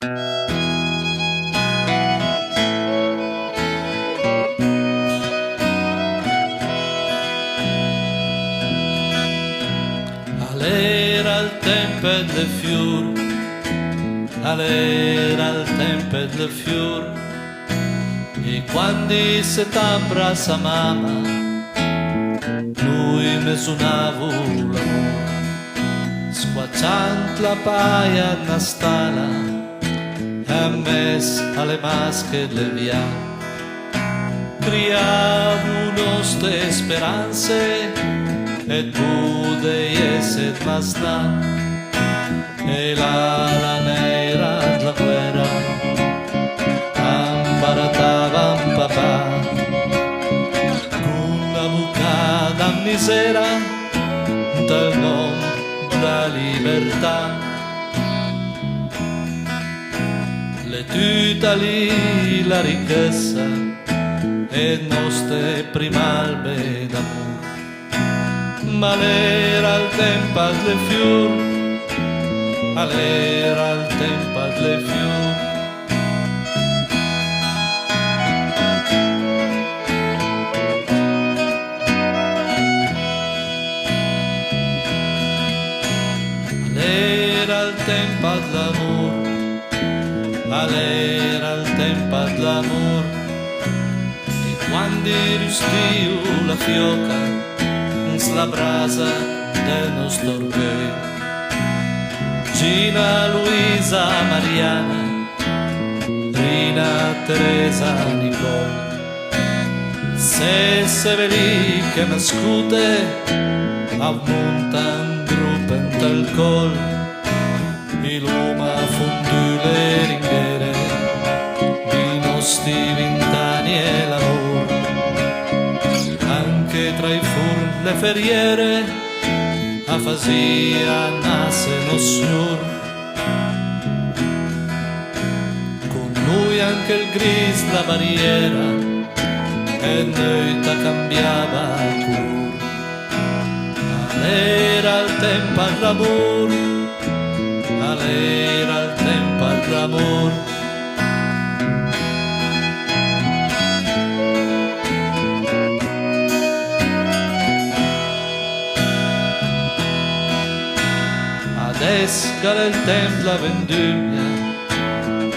All'era il tempo del fior, all'era il tempo del fior, e quando se t'abbraccia mamma, lui mi suonava l'amore, squacciando la paia na stalla, e messo alle masche le via, criavo nostre speranze, e tu devi essere basta, e la nera la guerra ambaratava un papà con la bocca da misera del nome della libertà. Le tuta lì la ricchezza e nostre prima albe d'amore, ma l'era il tempo del fior, all'era il tempo del fior. All'era il tempo dell'amor, all'era il tempo dell'amor, e quando rustiu la fioca la brasa del nostro orgoglio, Gina, Luisa, Mariana, Rina, Teresa, Nicole, se Severì che mi scute avmontan gruppo del col, il luma fondu le ringhiere di nostri 20 anni e l'amore, anche tra i furni le ferriere a fazia nasse lo signor, con lui anche il gris la barriera e noi ta cambiava color. All'era il tempo all'amor, all'era il tempo all'amor. Adesso che il tempo la venduglia,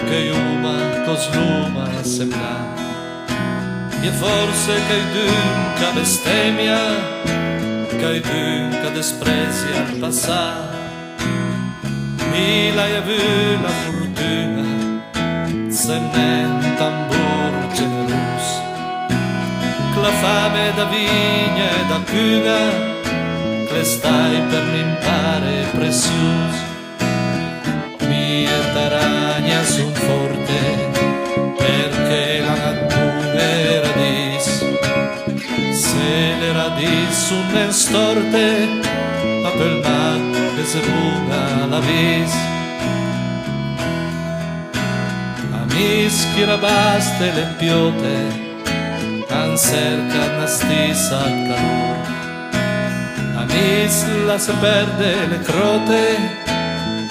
che uma cosluma sembra, e forse che i dunca bestemmia, che i dunca desprezia il passato, Mila e vu la fortuna, se n'è tambur generoso, che la fame da vigna e da cuna, le stai per l'impare prezioso, mie taragna son forte perché la natura è radis, se le radis sono storte ma per mal che se buga la vis, a mischira baste le piote tan cerca na stessa calore, la se perde le crote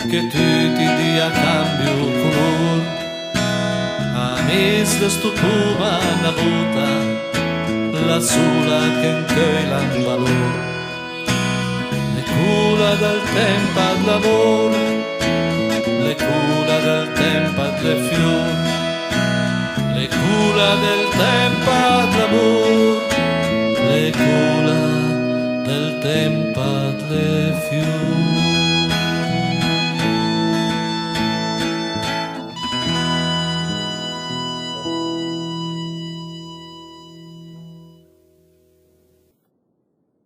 che tutti dia cambio color, amis de stupuva na buta la sola che incoila in valor, le cura del tempo d'amor, le cura del tempo de fior, le cura del tempo d'amor, le cura del tempo de fior.